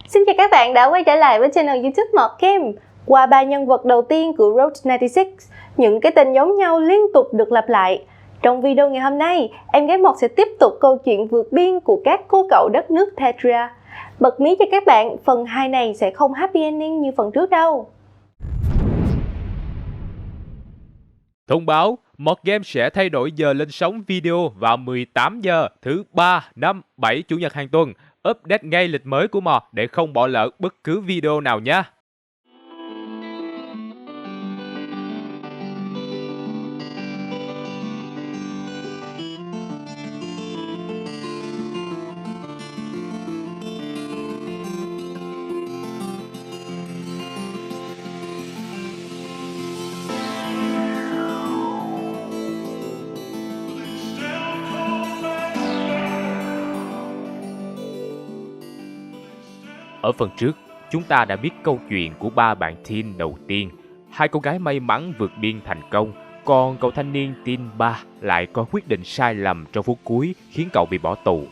Xin chào các bạn đã quay trở lại với channel YouTube Mọt Game. Qua 3 nhân vật đầu tiên của Route 96, những cái tên giống nhau liên tục được lặp lại. Trong video ngày hôm nay, em gái Mọt sẽ tiếp tục câu chuyện vượt biên của các cô cậu đất nước Terra. Bật mí cho các bạn, phần 2 này sẽ không happy ending như phần trước đâu. Thông báo, Mọt Game sẽ thay đổi giờ lên sóng video vào 18 giờ thứ 3, 5, 7 Chủ nhật hàng tuần. Update ngay lịch mới của Mọt để không bỏ lỡ bất cứ video nào nhé. Ở phần trước, chúng ta đã biết câu chuyện của 3 bạn teen đầu tiên. 2 cô gái may mắn vượt biên thành công, còn cậu thanh niên teen 3 lại có quyết định sai lầm trong phút cuối khiến cậu bị bỏ tù.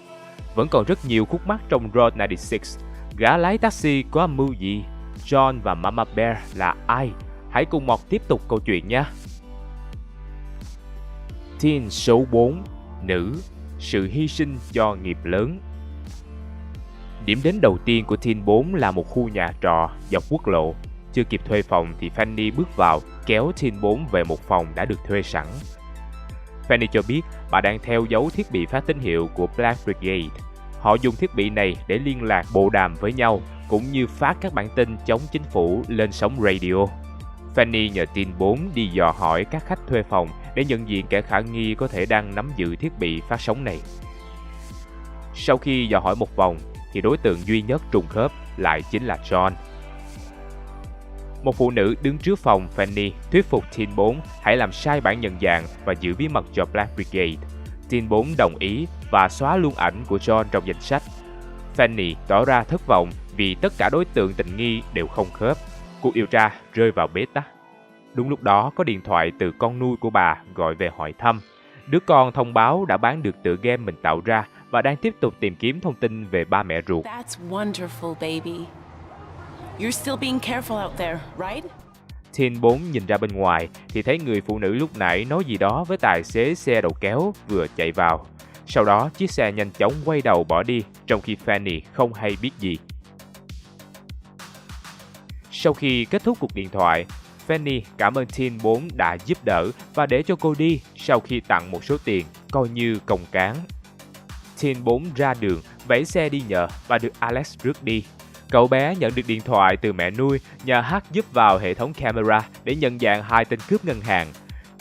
Vẫn còn rất nhiều khúc mắc trong Route 96. Gã lái taxi có âm mưu gì? John và Mama Bear là ai? Hãy cùng Mọt tiếp tục câu chuyện nhé. Teen số 4, nữ, sự hy sinh cho nghiệp lớn. Điểm đến đầu tiên của Teen 4 là một khu nhà trọ dọc quốc lộ. Chưa kịp thuê phòng thì Fanny bước vào, kéo Teen 4 về một phòng đã được thuê sẵn. Fanny cho biết bà đang theo dấu thiết bị phát tín hiệu của Black Brigade. Họ dùng thiết bị này để liên lạc bộ đàm với nhau, cũng như phát các bản tin chống chính phủ lên sóng radio. Fanny nhờ Teen 4 đi dò hỏi các khách thuê phòng để nhận diện kẻ khả nghi có thể đang nắm giữ thiết bị phát sóng này. Sau khi dò hỏi một vòng, thì đối tượng duy nhất trùng khớp lại chính là John. Một phụ nữ đứng trước phòng Fanny thuyết phục Teen 4 hãy làm sai bản nhận dạng và giữ bí mật cho Black Brigade. Teen 4 đồng ý và xóa luôn ảnh của John trong danh sách. Fanny tỏ ra thất vọng vì tất cả đối tượng tình nghi đều không khớp. Cuộc điều tra rơi vào bế tắc. Đúng lúc đó có điện thoại từ con nuôi của bà gọi về hỏi thăm. Đứa con thông báo đã bán được tựa game mình tạo ra và đang tiếp tục tìm kiếm thông tin về ba mẹ ruột. That's wonderful, baby. You're still being careful out there, right? Teen 4 nhìn ra bên ngoài thì thấy người phụ nữ lúc nãy nói gì đó với tài xế xe đầu kéo vừa chạy vào. Sau đó chiếc xe nhanh chóng quay đầu bỏ đi, trong khi Fanny không hay biết gì. Sau khi kết thúc cuộc điện thoại, Fanny cảm ơn Teen 4 đã giúp đỡ và để cho cô đi sau khi tặng một số tiền, coi như công cán. Teen 4 ra đường, vẫy xe đi nhờ và được Alex rước đi. Cậu bé nhận được điện thoại từ mẹ nuôi, nhờ H giúp vào hệ thống camera để nhận dạng 2 tên cướp ngân hàng.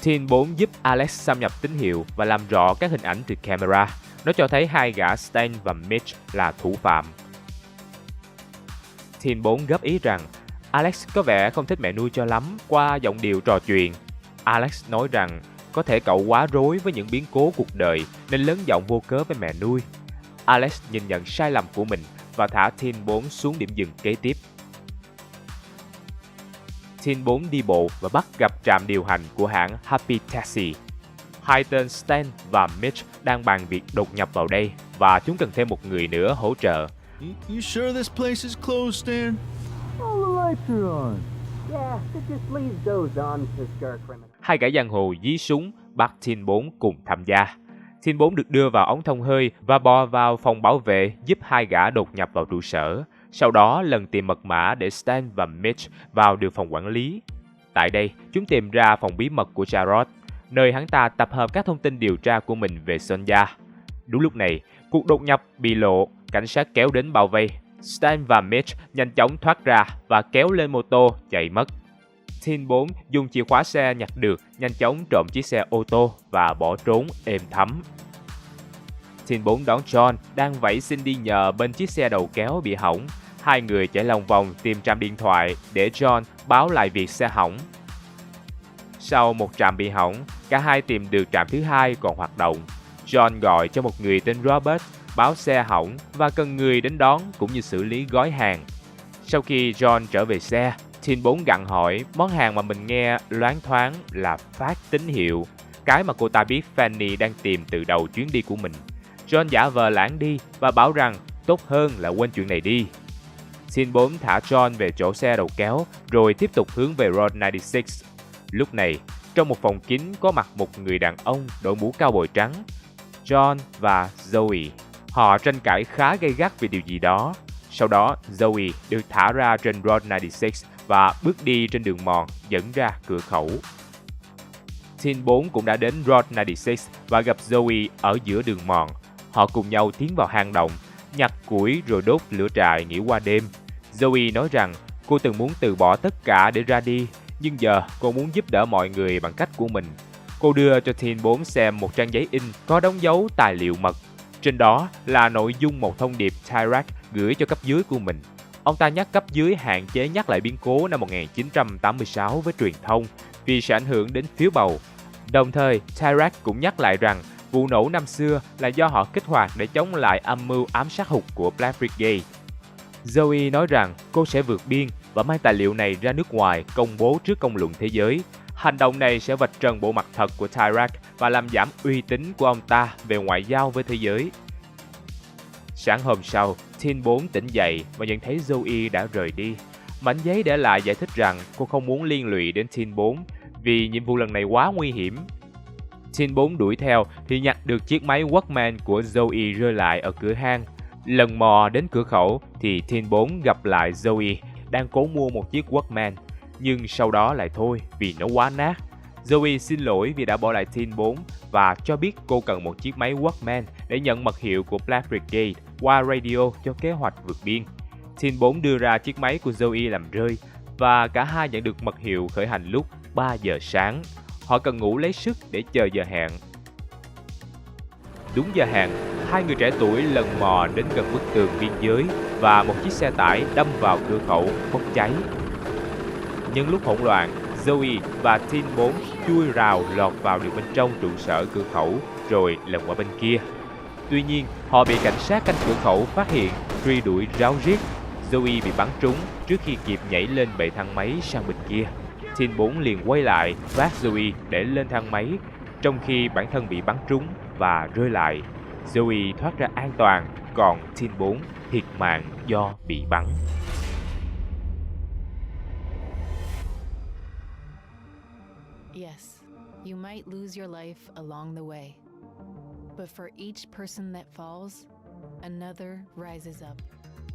Teen 4 giúp Alex xâm nhập tín hiệu và làm rõ các hình ảnh từ camera. Nó cho thấy 2 gã Stan và Mitch là thủ phạm. Teen 4 góp ý rằng Alex có vẻ không thích mẹ nuôi cho lắm qua giọng điệu trò chuyện. Alex nói rằng có thể cậu quá rối với những biến cố cuộc đời nên lớn giọng vô cớ với mẹ nuôi. Alex nhìn nhận sai lầm của mình và thả Teen 4 xuống điểm dừng kế tiếp. Teen 4 đi bộ và bắt gặp trạm điều hành của hãng Happy Taxi. 2 tên Stan và Mitch đang bàn việc đột nhập vào đây và chúng cần thêm một người nữa hỗ trợ. You sure this place is closed, Stan? All the lights are on. Yeah, it just leaves those on to scare criminals. 2 gã giang hồ dí súng bắt Teen 4 cùng tham gia. Teen 4 được đưa vào ống thông hơi và bò vào phòng bảo vệ giúp 2 gã đột nhập vào trụ sở. Sau đó lần tìm mật mã để Stan và Mitch vào được phòng quản lý. Tại đây, chúng tìm ra phòng bí mật của Jarrod, nơi hắn ta tập hợp các thông tin điều tra của mình về Sonja. Đúng lúc này, cuộc đột nhập bị lộ, cảnh sát kéo đến bao vây. Stan và Mitch nhanh chóng thoát ra và kéo lên mô tô chạy mất. Teen 4 dùng chìa khóa xe nhặt được nhanh chóng trộm chiếc xe ô tô và bỏ trốn êm thấm. Teen 4 đón John đang vẫy xin đi nhờ bên chiếc xe đầu kéo bị hỏng. 2 người chạy lòng vòng tìm trạm điện thoại để John báo lại việc xe hỏng. Sau một trạm bị hỏng, cả hai tìm được trạm thứ 2 còn hoạt động. John gọi cho một người tên Robert báo xe hỏng và cần người đến đón cũng như xử lý gói hàng. Sau khi John trở về xe, Teen 4 gặng hỏi món hàng mà mình nghe loáng thoáng là phát tín hiệu, cái mà cô ta biết Fanny đang tìm từ đầu chuyến đi của mình. John giả vờ lãng đi và bảo rằng tốt hơn là quên chuyện này đi. Teen 4 thả John về chỗ xe đầu kéo rồi tiếp tục hướng về Route 96. Lúc này, trong một phòng kín có mặt một người đàn ông đội mũ cao bồi trắng, John và Zoe. Họ tranh cãi khá gay gắt về điều gì đó. Sau đó, Zoe được thả ra trên Route 96 và bước đi trên đường mòn dẫn ra cửa khẩu. Teen 4 cũng đã đến Route 96 và gặp Zoe ở giữa đường mòn. Họ cùng nhau tiến vào hang động, nhặt củi rồi đốt lửa trại nghỉ qua đêm. Zoe nói rằng cô từng muốn từ bỏ tất cả để ra đi, nhưng giờ cô muốn giúp đỡ mọi người bằng cách của mình. Cô đưa cho Teen 4 xem một trang giấy in có đóng dấu tài liệu mật. Trên đó là nội dung một thông điệp Tyrak gửi cho cấp dưới của mình. Ông ta nhắc cấp dưới hạn chế nhắc lại biến cố năm 1986 với truyền thông vì sẽ ảnh hưởng đến phiếu bầu. Đồng thời, Tyrak cũng nhắc lại rằng vụ nổ năm xưa là do họ kích hoạt để chống lại âm mưu ám sát hụt của Black Brigade. Zoe nói rằng cô sẽ vượt biên và mang tài liệu này ra nước ngoài công bố trước công luận thế giới. Hành động này sẽ vạch trần bộ mặt thật của Tyrak và làm giảm uy tín của ông ta về ngoại giao với thế giới. Sáng hôm sau, Teen 4 tỉnh dậy và nhận thấy Zoe đã rời đi. Mảnh giấy để lại giải thích rằng cô không muốn liên lụy đến Teen 4 vì nhiệm vụ lần này quá nguy hiểm. Teen 4 đuổi theo thì nhặt được chiếc máy Walkman của Zoe rơi lại ở cửa hang. Lần mò đến cửa khẩu thì Teen 4 gặp lại Zoe đang cố mua một chiếc Walkman, nhưng sau đó lại thôi vì nó quá nát. Zoe xin lỗi vì đã bỏ lại Teen 4 và cho biết cô cần một chiếc máy Walkman để nhận mật hiệu của Black Brigade qua radio cho kế hoạch vượt biên. Teen 4 đưa ra chiếc máy của Zoe làm rơi và cả hai nhận được mật hiệu khởi hành lúc 3 giờ sáng. Họ cần ngủ lấy sức để chờ giờ hẹn. Đúng giờ hẹn, hai người trẻ tuổi lần mò đến gần bức tường biên giới và một chiếc xe tải đâm vào cửa khẩu bốc cháy. Nhân lúc hỗn loạn, Zoe và Teen 4 chui rào lọt vào được bên trong trụ sở cửa khẩu rồi lần qua bên kia. Tuy nhiên, họ bị cảnh sát canh cửa khẩu phát hiện, truy đuổi ráo riết. Zoe bị bắn trúng trước khi kịp nhảy lên bệ thang máy sang bên kia. Teen 4 liền quay lại vác Zoe để lên thang máy, trong khi bản thân bị bắn trúng và rơi lại. Zoe thoát ra an toàn, còn Teen 4 thiệt mạng do bị bắn. Yes, you might lose your life along the way. But for each person that falls, another rises up.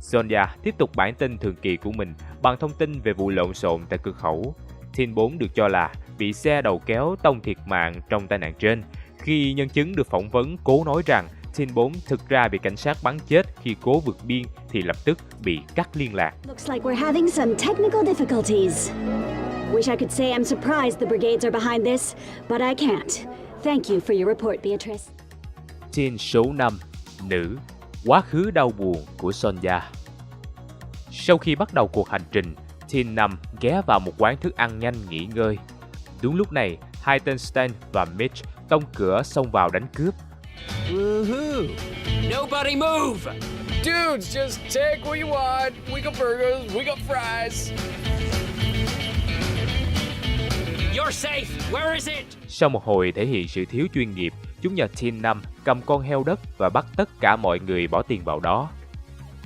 Sonia tiếp tục bản tin thường kỳ của mình bằng thông tin về vụ lộn xộn tại cửa khẩu. Teen 4 được cho là bị xe đầu kéo tông thiệt mạng trong tai nạn trên. Khi nhân chứng được phỏng vấn cố nói rằng Teen 4 thực ra bị cảnh sát bắn chết khi cố vượt biên thì lập tức bị cắt liên lạc. Looks like we're having some technical difficulties. Wish I could say I'm surprised the brigades are behind this, but I can't. Thank you for your report, Beatrice. Teen số 5, nữ, quá khứ đau buồn của Sonia. Sau khi bắt đầu cuộc hành trình, Teen 5 ghé vào một quán thức ăn nhanh nghỉ ngơi. Đúng lúc này, hai tên Stan và Mitch tông cửa xông vào đánh cướp. Woohoo! Nobody move! Dudes, just take what you want. We got burgers, we got fries. You're safe. Where is it? Sau một hồi thể hiện sự thiếu chuyên nghiệp, chúng nhờ Teen 5 cầm con heo đất và bắt tất cả mọi người bỏ tiền vào đó.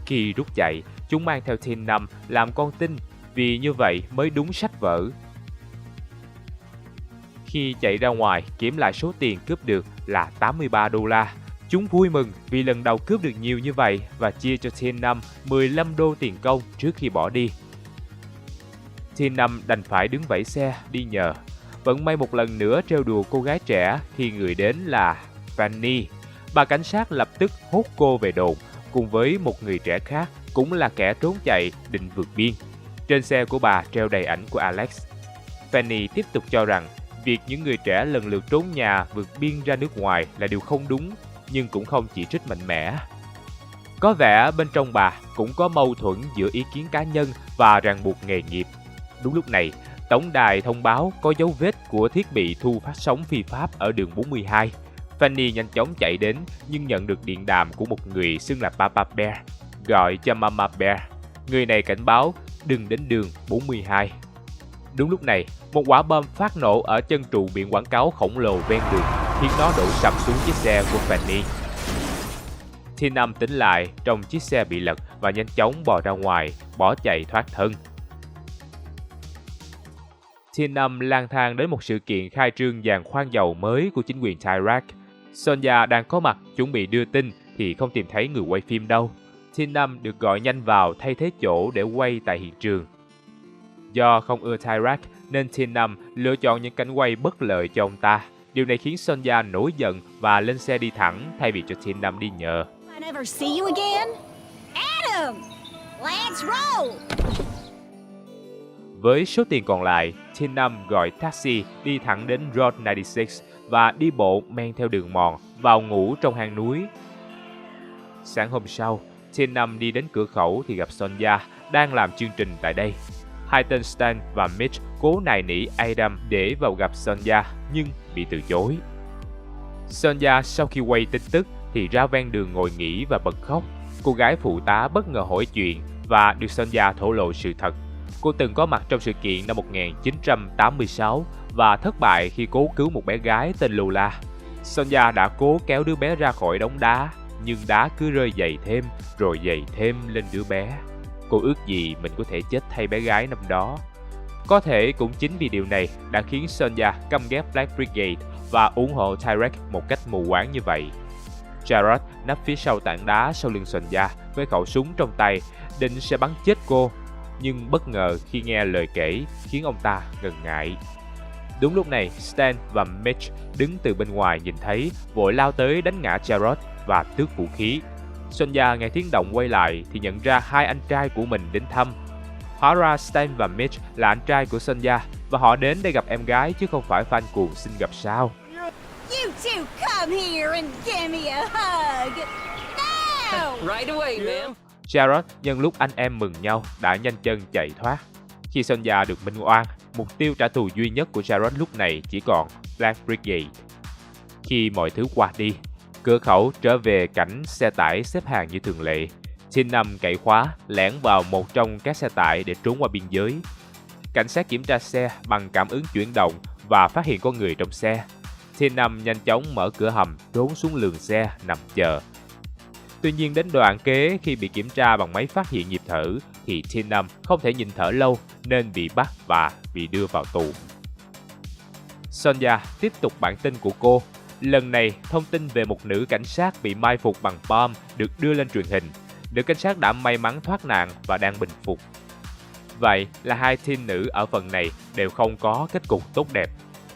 Khi rút chạy, chúng mang theo Teen 5 làm con tin, vì như vậy mới đúng sách vở. Khi chạy ra ngoài kiểm lại số tiền cướp được là $83. Chúng vui mừng vì lần đầu cướp được nhiều như vậy và chia cho Teen 5 $15 tiền công trước khi bỏ đi. Teen 5 đành phải đứng vẫy xe đi nhờ. Vẫn may một lần nữa trêu đùa cô gái trẻ khi người đến là Fanny. Bà cảnh sát lập tức hốt cô về đồn cùng với một người trẻ khác cũng là kẻ trốn chạy định vượt biên. Trên xe của bà treo đầy ảnh của Alex. Fanny tiếp tục cho rằng việc những người trẻ lần lượt trốn nhà vượt biên ra nước ngoài là điều không đúng, nhưng cũng không chỉ trích mạnh mẽ. Có vẻ bên trong bà cũng có mâu thuẫn giữa ý kiến cá nhân và ràng buộc nghề nghiệp. Đúng lúc này, tổng đài thông báo có dấu vết của thiết bị thu phát sóng phi pháp ở đường 42. Fanny nhanh chóng chạy đến nhưng nhận được điện đàm của một người xưng là Papa Bear, gọi cho Mama Bear. Người này cảnh báo đừng đến đường 42. Đúng lúc này, một quả bom phát nổ ở chân trụ biển quảng cáo khổng lồ ven đường, khiến nó đổ sập xuống chiếc xe của Fanny. Teen 5 tỉnh lại trong chiếc xe bị lật và nhanh chóng bò ra ngoài, bỏ chạy thoát thân. Teen 5 lang thang đến một sự kiện khai trương giàn khoan dầu mới của chính quyền Tyrak. Sonya đang có mặt chuẩn bị đưa tin thì không tìm thấy người quay phim đâu. Teen 5 được gọi nhanh vào thay thế chỗ để quay tại hiện trường. Do không ưa Tyrak nên Teen 5 lựa chọn những cảnh quay bất lợi cho ông ta. Điều này khiến Sonya nổi giận và lên xe đi thẳng thay vì cho Teen 5 đi nhờ. I never see you again? Adam! Let's roll! Với số tiền còn lại, Teen 5 gọi taxi đi thẳng đến Road 96 và đi bộ men theo đường mòn vào ngủ trong hang núi. Sáng hôm sau, Teen 5 đi đến cửa khẩu thì gặp Sonya đang làm chương trình tại đây. Hai tên Stan và Mitch cố nài nỉ Adam để vào gặp Sonya nhưng bị từ chối. Sonya sau khi quay tin tức thì ra ven đường ngồi nghỉ và bật khóc. Cô gái phụ tá bất ngờ hỏi chuyện và được Sonya thổ lộ sự thật. Cô từng có mặt trong sự kiện năm 1986 và thất bại khi cố cứu một bé gái tên Lola. Sonya đã cố kéo đứa bé ra khỏi đống đá, nhưng đá cứ rơi dày thêm rồi dày thêm lên đứa bé. Cô ước gì mình có thể chết thay bé gái năm đó. Có thể cũng chính vì điều này đã khiến Sonya căm ghét Black Brigade và ủng hộ Tyrak một cách mù quáng như vậy. Jarrod nấp phía sau tảng đá sau lưng Sonya với khẩu súng trong tay, định sẽ bắn chết cô, nhưng bất ngờ khi nghe lời kể khiến ông ta ngần ngại. Đúng lúc này, Stan và Mitch đứng từ bên ngoài nhìn thấy, vội lao tới đánh ngã Jarrod và tước vũ khí. Sonya nghe tiếng động quay lại thì nhận ra hai anh trai của mình đến thăm. Hóa ra Stan và Mitch là anh trai của Sonya và họ đến để gặp em gái chứ không phải fan cuồng xin gặp sao. You two come here and give me a hug! Now! Right away, ma'am. Jarrod nhân lúc anh em mừng nhau đã nhanh chân chạy thoát. Khi Sonya được minh oan, mục tiêu trả thù duy nhất của Jarrod lúc này chỉ còn Black Brigade. Khi mọi thứ qua đi, cửa khẩu trở về cảnh xe tải xếp hàng như thường lệ. Teen 5 cậy khóa, lẻn vào một trong các xe tải để trốn qua biên giới. Cảnh sát kiểm tra xe bằng cảm ứng chuyển động và phát hiện có người trong xe. Teen 5 nhanh chóng mở cửa hầm, trốn xuống lường xe, nằm chờ. Tuy nhiên đến đoạn kế khi bị kiểm tra bằng máy phát hiện nhịp thở thì Teen 5 không thể nhìn thở lâu nên bị bắt và bị đưa vào tù. Sonya tiếp tục bản tin của cô. Lần này, thông tin về một nữ cảnh sát bị mai phục bằng bom được đưa lên truyền hình. Nữ cảnh sát đã may mắn thoát nạn và đang bình phục. Vậy là hai teen nữ ở phần này đều không có kết cục tốt đẹp.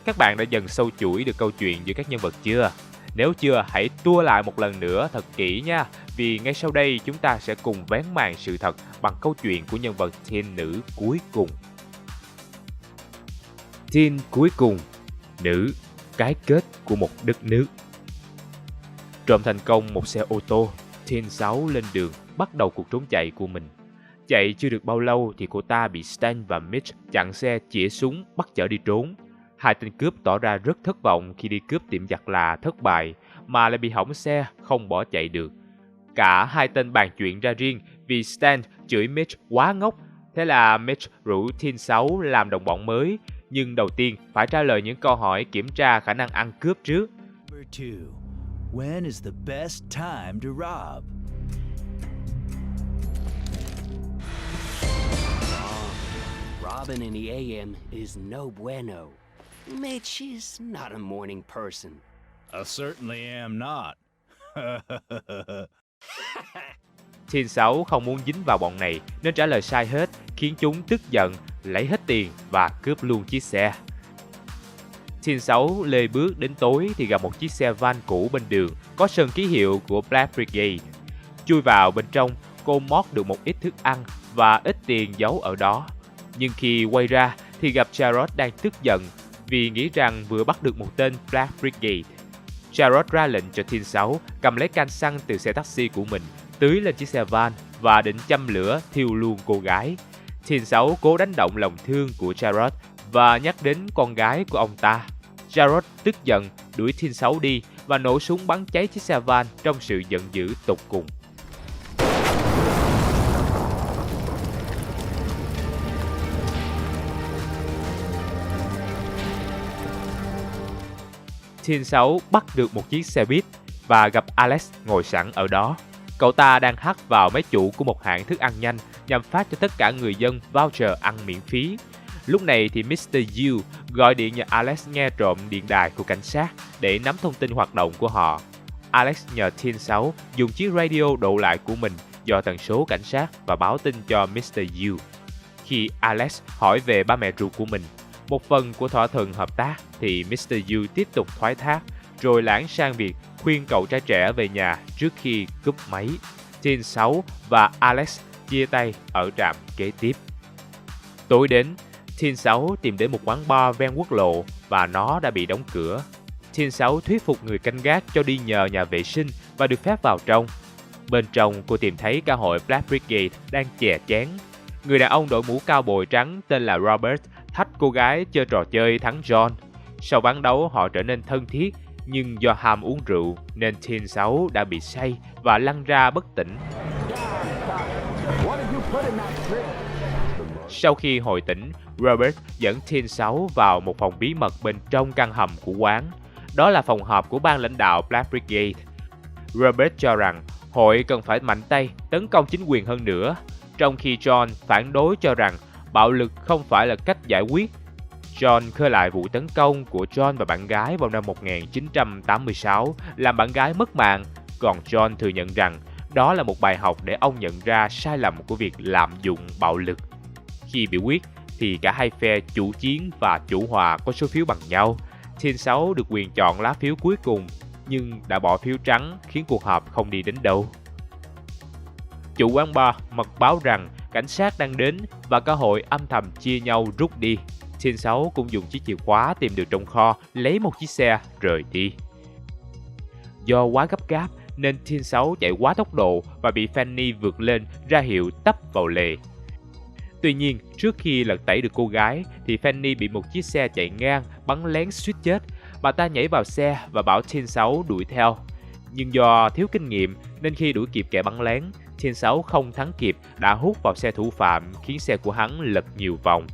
Các bạn đã dần sâu chuỗi được câu chuyện giữa các nhân vật chưa? Nếu chưa, hãy tua lại một lần nữa thật kỹ nha, vì ngay sau đây chúng ta sẽ cùng vén màn sự thật bằng câu chuyện của nhân vật teen nữ cuối cùng. Teen cuối cùng, nữ, cái kết của một đất nước. Trộm thành công một xe ô tô, Teen 6 lên đường bắt đầu cuộc trốn chạy của mình. Chạy chưa được bao lâu thì cô ta bị Stan và Mitch chặn xe chĩa súng bắt chở đi trốn. Hai tên cướp tỏ ra rất thất vọng khi đi cướp tiệm giặt là thất bại, mà lại bị hỏng xe, không bỏ chạy được. Cả hai tên bàn chuyện ra riêng vì Stan chửi Mitch quá ngốc. Thế là Mitch rủ Teen 6 làm đồng bọn mới, nhưng đầu tiên phải trả lời những câu hỏi kiểm tra khả năng ăn cướp trước. Number 2. When is the best time to rob? Robin in the AM is no bueno. Mitch is not a morning person. I certainly am not. Teen 6 không muốn dính vào bọn này nên trả lời sai hết, khiến chúng tức giận, lấy hết tiền và cướp luôn chiếc xe. Teen 6 lê bước đến tối thì gặp một chiếc xe van cũ bên đường có sơn ký hiệu của Black Brigade. Chui vào bên trong, cô mót được một ít thức ăn và ít tiền giấu ở đó. Nhưng khi quay ra thì gặp Jarrod đang tức giận vì nghĩ rằng vừa bắt được một tên Black Brigade. Jarrod ra lệnh cho Teen 6 cầm lấy can xăng từ xe taxi của mình, tưới lên chiếc xe van và định châm lửa thiêu luôn cô gái. Teen 6 cố đánh động lòng thương của Jarrod và nhắc đến con gái của ông ta. Jarrod tức giận đuổi Teen 6 đi và nổ súng bắn cháy chiếc xe van trong sự giận dữ tột cùng. Teen 6 bắt được một chiếc xe buýt và gặp Alex ngồi sẵn ở đó. Cậu ta đang hack vào máy chủ của một hãng thức ăn nhanh nhằm phát cho tất cả người dân voucher ăn miễn phí. Lúc này thì Mr. Yu gọi điện nhờ Alex nghe trộm điện đài của cảnh sát để nắm thông tin hoạt động của họ. Alex nhờ Teen 6 dùng chiếc radio độ lại của mình dò tần số cảnh sát và báo tin cho Mr. Yu. Khi Alex hỏi về ba mẹ ruột của mình, một phần của thỏa thuận hợp tác thì Mr. Yu tiếp tục thoái thác, rồi lảng sang việc khuyên cậu trai trẻ về nhà trước khi cúp máy. Teen 6 và Alex chia tay ở trạm kế tiếp. Tối đến, Teen 6 tìm đến một quán bar ven quốc lộ và nó đã bị đóng cửa. Teen 6 thuyết phục người canh gác cho đi nhờ nhà vệ sinh và được phép vào trong. Bên trong, cô tìm thấy cả hội Black Brigade đang chè chén. Người đàn ông đội mũ cao bồi trắng tên là Robert thách cô gái chơi trò chơi thắng John. Sau ván đấu họ trở nên thân thiết, nhưng do ham uống rượu nên Teen 6 đã bị say và lăn ra bất tỉnh. Sau khi hồi tỉnh, Robert dẫn Teen 6 vào một phòng bí mật bên trong căn hầm của quán. Đó là phòng họp của ban lãnh đạo Black Brigade. Robert cho rằng hội cần phải mạnh tay tấn công chính quyền hơn nữa, trong khi John phản đối cho rằng bạo lực không phải là cách giải quyết. John khơi lại vụ tấn công của John và bạn gái vào năm 1986, làm bạn gái mất mạng, còn John thừa nhận rằng đó là một bài học để ông nhận ra sai lầm của việc lạm dụng bạo lực. Khi biểu quyết thì cả hai phe chủ chiến và chủ hòa có số phiếu bằng nhau. Teen 6 được quyền chọn lá phiếu cuối cùng nhưng đã bỏ phiếu trắng khiến cuộc họp không đi đến đâu. Chủ quán bar mật báo rằng cảnh sát đang đến và cả hội âm thầm chia nhau rút đi. Teen 6 cũng dùng chiếc chìa khóa tìm được trong kho, lấy một chiếc xe rời đi. Do quá gấp gáp nên Teen 6 chạy quá tốc độ và bị Fanny vượt lên ra hiệu tấp vào lề. Tuy nhiên, trước khi lật tẩy được cô gái thì Fanny bị một chiếc xe chạy ngang bắn lén suýt chết. Bà ta nhảy vào xe và bảo Teen 6 đuổi theo. Nhưng do thiếu kinh nghiệm nên khi đuổi kịp kẻ bắn lén, Teen 6 không thắng kịp đã hút vào xe thủ phạm khiến xe của hắn lật nhiều vòng.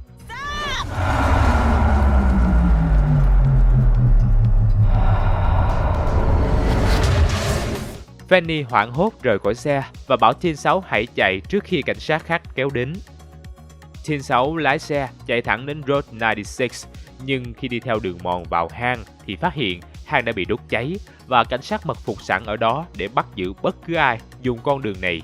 Fanny hoảng hốt rời khỏi xe và bảo Teen 6 hãy chạy trước khi cảnh sát khác kéo đến. Teen 6 lái xe chạy thẳng đến Road 96, nhưng khi đi theo đường mòn vào hang thì phát hiện hang đã bị đốt cháy và cảnh sát mật phục sẵn ở đó để bắt giữ bất cứ ai dùng con đường này.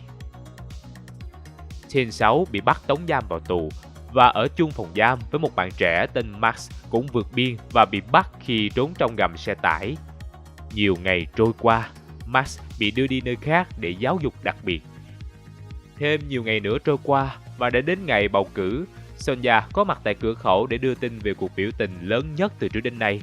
Teen 6 bị bắt tống giam vào tù và ở chung phòng giam với một bạn trẻ tên Max cũng vượt biên và bị bắt khi trốn trong gầm xe tải. Nhiều ngày trôi qua, Max bị đưa đi nơi khác để giáo dục đặc biệt. Thêm nhiều ngày nữa trôi qua và đã đến ngày bầu cử, Sonia có mặt tại cửa khẩu để đưa tin về cuộc biểu tình lớn nhất từ trước đến nay.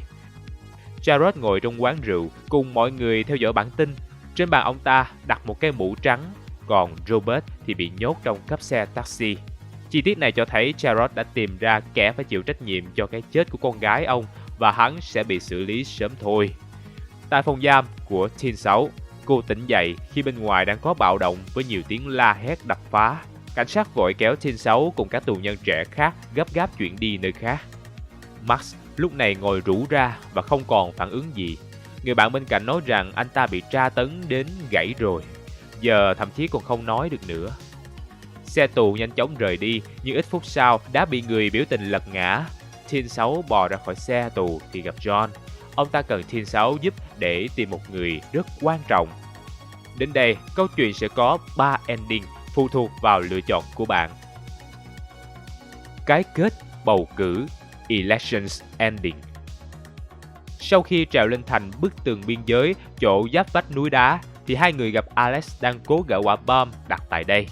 Jared ngồi trong quán rượu cùng mọi người theo dõi bản tin. Trên bàn ông ta đặt một cái mũ trắng, còn Robert thì bị nhốt trong cắp xe taxi. Chi tiết này cho thấy Jared đã tìm ra kẻ phải chịu trách nhiệm cho cái chết của con gái ông và hắn sẽ bị xử lý sớm thôi. Tại phòng giam của Teen 6, cô tỉnh dậy khi bên ngoài đang có bạo động với nhiều tiếng la hét đập phá. Cảnh sát vội kéo Teen 6 cùng các tù nhân trẻ khác gấp gáp chuyển đi nơi khác. Max lúc này ngồi rũ ra và không còn phản ứng gì. Người bạn bên cạnh nói rằng anh ta bị tra tấn đến gãy rồi. Giờ thậm chí còn không nói được nữa. Xe tù nhanh chóng rời đi, nhưng ít phút sau đã bị người biểu tình lật ngã. Teen 6 bò ra khỏi xe tù thì gặp John. Ông ta cần Teen 6 giúp để tìm một người rất quan trọng. Đến đây, câu chuyện sẽ có 3 ending phụ thuộc vào lựa chọn của bạn. Cái kết bầu cử, Elections Ending. Sau khi trèo lên thành bức tường biên giới chỗ giáp vách núi đá thì hai người gặp Alex đang cố gỡ quả bom đặt tại đây.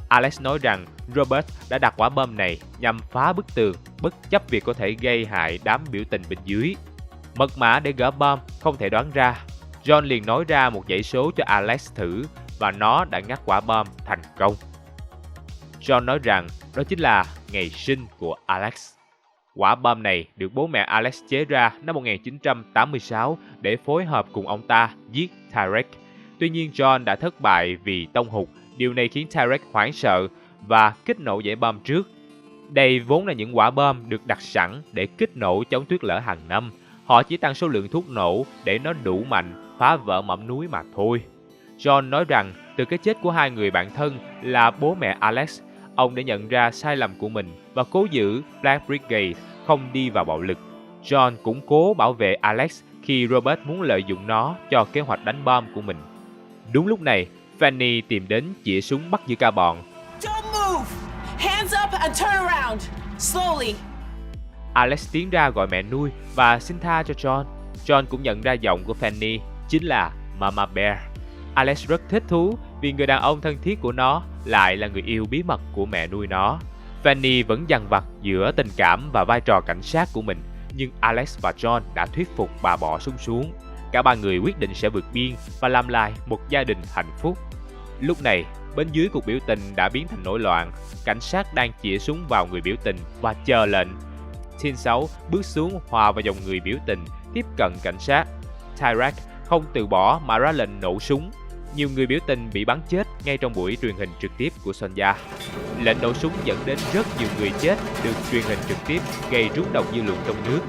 Alex nói rằng Robert đã đặt quả bom này nhằm phá bức tường bất chấp việc có thể gây hại đám biểu tình bên dưới. Mật mã để gỡ bom không thể đoán ra. John liền nói ra một dãy số cho Alex thử và nó đã ngắt quả bom thành công. John nói rằng đó chính là ngày sinh của Alex. Quả bom này được bố mẹ Alex chế ra năm 1986 để phối hợp cùng ông ta giết Tarek. Tuy nhiên John đã thất bại vì tông hụt. Điều này khiến Tarek hoảng sợ và kích nổ dãy bom trước. Đây vốn là những quả bom được đặt sẵn để kích nổ chống tuyết lở hàng năm. Họ chỉ tăng số lượng thuốc nổ để nó đủ mạnh phá vỡ mỏm núi mà thôi. John nói rằng từ cái chết của hai người bạn thân là bố mẹ Alex, ông đã nhận ra sai lầm của mình và cố giữ Black Brigade không đi vào bạo lực. John cũng cố bảo vệ Alex khi Robert muốn lợi dụng nó cho kế hoạch đánh bom của mình. Đúng lúc này, Fanny tìm đến chĩa súng bắt giữ cả bọn. Don't move! Hands up and turn around! Slowly! Alex tiến ra gọi mẹ nuôi và xin tha cho John. John cũng nhận ra giọng của Fanny chính là Mama Bear. Alex rất thích thú vì người đàn ông thân thiết của nó lại là người yêu bí mật của mẹ nuôi nó. Fanny vẫn dằn vặt giữa tình cảm và vai trò cảnh sát của mình, nhưng Alex và John đã thuyết phục bà bỏ súng xuống. Cả ba người quyết định sẽ vượt biên và làm lại một gia đình hạnh phúc. Lúc này, bên dưới cuộc biểu tình đã biến thành nổi loạn. Cảnh sát đang chĩa súng vào người biểu tình và chờ lệnh. Teen 6 bước xuống hòa vào dòng người biểu tình, tiếp cận cảnh sát. Tyrek không từ bỏ mà ra lệnh nổ súng. Nhiều người biểu tình bị bắn chết ngay trong buổi truyền hình trực tiếp của Sonya. Lệnh nổ súng dẫn đến rất nhiều người chết được truyền hình trực tiếp, gây rúng động dư luận trong nước.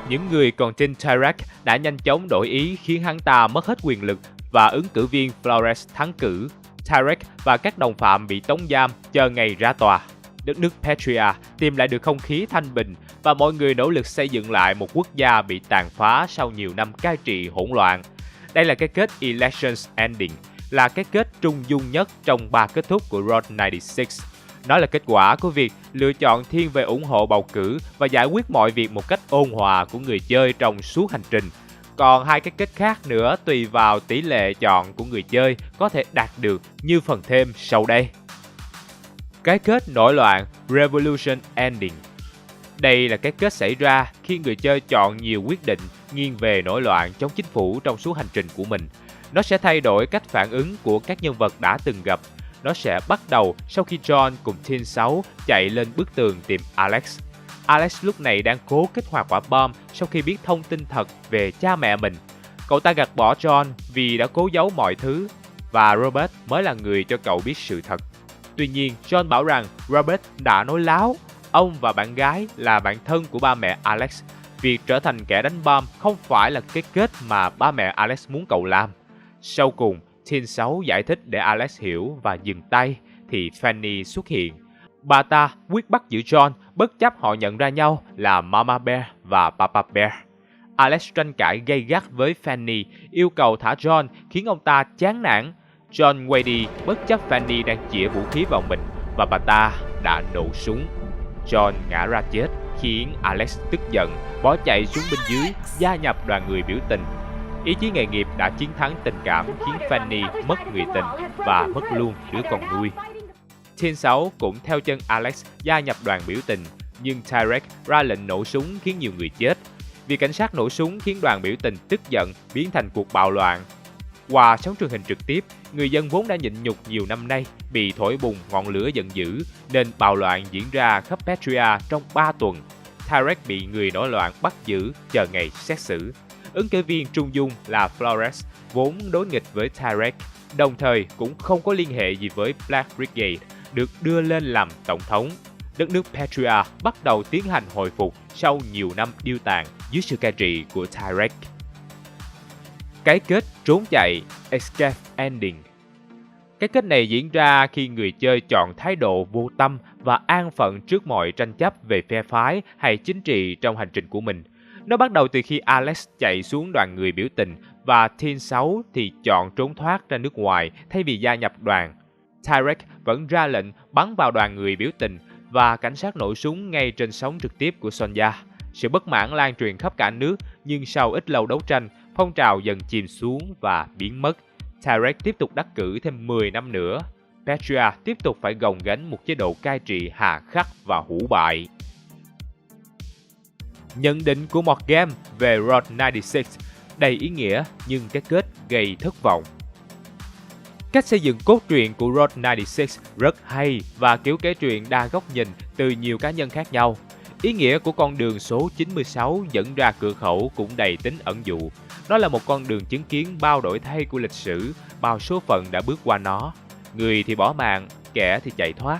Những người còn tin Tyrek đã nhanh chóng đổi ý khiến hắn ta mất hết quyền lực và ứng cử viên Flores thắng cử. Tyrek và các đồng phạm bị tống giam chờ ngày ra tòa. Đất nước Petria tìm lại được không khí thanh bình và mọi người nỗ lực xây dựng lại một quốc gia bị tàn phá sau nhiều năm cai trị hỗn loạn. Đây là cái kết Elections Ending, là cái kết trung dung nhất trong 3 kết thúc của Road 96. Nó là kết quả của việc lựa chọn thiên về ủng hộ bầu cử và giải quyết mọi việc một cách ôn hòa của người chơi trong suốt hành trình. Còn 2 cái kết khác nữa tùy vào tỷ lệ chọn của người chơi có thể đạt được như phần thêm sau đây. Cái kết nổi loạn Revolution Ending. Đây là cái kết xảy ra khi người chơi chọn nhiều quyết định nghiêng về nổi loạn chống chính phủ trong suốt hành trình của mình. Nó sẽ thay đổi cách phản ứng của các nhân vật đã từng gặp. Nó sẽ bắt đầu sau khi John cùng Teen 6 chạy lên bức tường tìm Alex. Alex lúc này đang cố kích hoạt quả bom sau khi biết thông tin thật về cha mẹ mình. Cậu ta gạt bỏ John vì đã cố giấu mọi thứ và Robert mới là người cho cậu biết sự thật. Tuy nhiên, John bảo rằng Robert đã nói láo. Ông và bạn gái là bạn thân của ba mẹ Alex. Việc trở thành kẻ đánh bom không phải là cái kết mà ba mẹ Alex muốn cậu làm. Sau cùng, Teen 6 giải thích để Alex hiểu và dừng tay, thì Fanny xuất hiện. Bà ta quyết bắt giữ John bất chấp họ nhận ra nhau là Mama Bear và Papa Bear. Alex tranh cãi gay gắt với Fanny, yêu cầu thả John khiến ông ta chán nản. John quay đi bất chấp Fanny đang chĩa vũ khí vào mình và bà ta đã nổ súng. John ngã ra chết khiến Alex tức giận, bỏ chạy xuống bên dưới, gia nhập đoàn người biểu tình. Ý chí nghề nghiệp đã chiến thắng tình cảm khiến Fanny mất người tình và mất luôn đứa con nuôi. Teen 6 cũng theo chân Alex gia nhập đoàn biểu tình, nhưng Tyrek ra lệnh nổ súng khiến nhiều người chết. Vì cảnh sát nổ súng khiến đoàn biểu tình tức giận biến thành cuộc bạo loạn. Qua sóng truyền hình trực tiếp, người dân vốn đã nhịn nhục nhiều năm nay bị thổi bùng ngọn lửa giận dữ nên bạo loạn diễn ra khắp Petria trong 3 tuần. Tyrek bị người nổi loạn bắt giữ chờ ngày xét xử. Ứng cử viên trung dung là Flores vốn đối nghịch với Tyrek, đồng thời cũng không có liên hệ gì với Black Brigade, được đưa lên làm tổng thống. Đất nước Petria bắt đầu tiến hành hồi phục sau nhiều năm điêu tàn dưới sự cai trị của Tyrek. Cái kết trốn chạy Escape Ending. Cái kết này diễn ra khi người chơi chọn thái độ vô tâm và an phận trước mọi tranh chấp về phe phái hay chính trị trong hành trình của mình. Nó bắt đầu từ khi Alex chạy xuống đoàn người biểu tình và Teen 6 thì chọn trốn thoát ra nước ngoài thay vì gia nhập đoàn. Tyrek vẫn ra lệnh bắn vào đoàn người biểu tình và cảnh sát nổ súng ngay trên sóng trực tiếp của Sonya. Sự bất mãn lan truyền khắp cả nước, nhưng sau ít lâu đấu tranh, phong trào dần chìm xuống và biến mất. Tyrek tiếp tục đắc cử thêm 10 năm nữa. Petria tiếp tục phải gồng gánh một chế độ cai trị hà khắc và hủ bại. Nhận định của một game về Road 96 đầy ý nghĩa nhưng cái kết gây thất vọng. Cách xây dựng cốt truyện của Road 96 rất hay và kiểu kể truyện đa góc nhìn từ nhiều cá nhân khác nhau. Ý nghĩa của con đường số 96 dẫn ra cửa khẩu cũng đầy tính ẩn dụ. Nó là một con đường chứng kiến bao đổi thay của lịch sử, bao số phận đã bước qua nó. Người thì bỏ mạng, kẻ thì chạy thoát.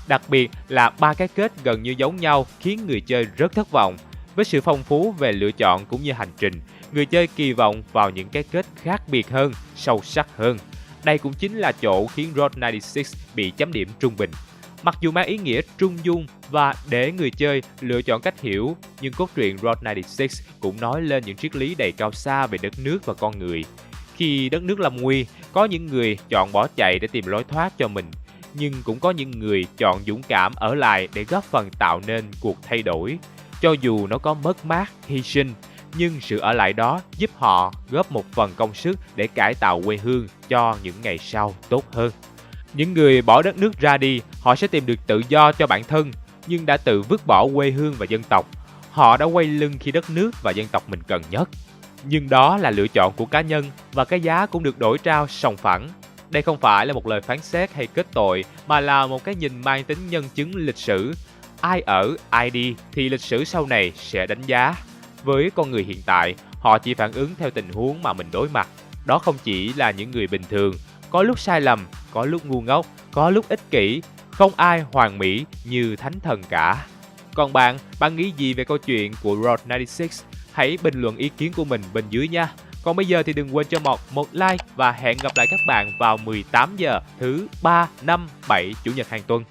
Đặc biệt là 3 cái kết gần như giống nhau khiến người chơi rất thất vọng. Với sự phong phú về lựa chọn cũng như hành trình, người chơi kỳ vọng vào những cái kết khác biệt hơn, sâu sắc hơn. Đây cũng chính là chỗ khiến Road 96 bị chấm điểm trung bình. Mặc dù mang ý nghĩa trung dung và để người chơi lựa chọn cách hiểu, nhưng cốt truyện Road 96 cũng nói lên những triết lý đầy cao xa về đất nước và con người. Khi đất nước lâm nguy, có những người chọn bỏ chạy để tìm lối thoát cho mình, nhưng cũng có những người chọn dũng cảm ở lại để góp phần tạo nên cuộc thay đổi. Cho dù nó có mất mát, hy sinh, nhưng sự ở lại đó giúp họ góp một phần công sức để cải tạo quê hương cho những ngày sau tốt hơn. Những người bỏ đất nước ra đi, họ sẽ tìm được tự do cho bản thân, nhưng đã tự vứt bỏ quê hương và dân tộc. Họ đã quay lưng khi đất nước và dân tộc mình cần nhất. Nhưng đó là lựa chọn của cá nhân và cái giá cũng được đổi trao sòng phẳng. Đây không phải là một lời phán xét hay kết tội, mà là một cái nhìn mang tính nhân chứng lịch sử. Ai ở, ai đi thì lịch sử sau này sẽ đánh giá. Với con người hiện tại, họ chỉ phản ứng theo tình huống mà mình đối mặt. Đó không chỉ là những người bình thường, có lúc sai lầm, có lúc ngu ngốc, có lúc ích kỷ, không ai hoàn mỹ như thánh thần cả. Còn bạn nghĩ gì về câu chuyện của Road 96? Hãy bình luận ý kiến của mình bên dưới nha. Còn bây giờ thì đừng quên cho Mọt một like và hẹn gặp lại các bạn vào 18 giờ thứ 3, 5, 7 Chủ nhật hàng tuần.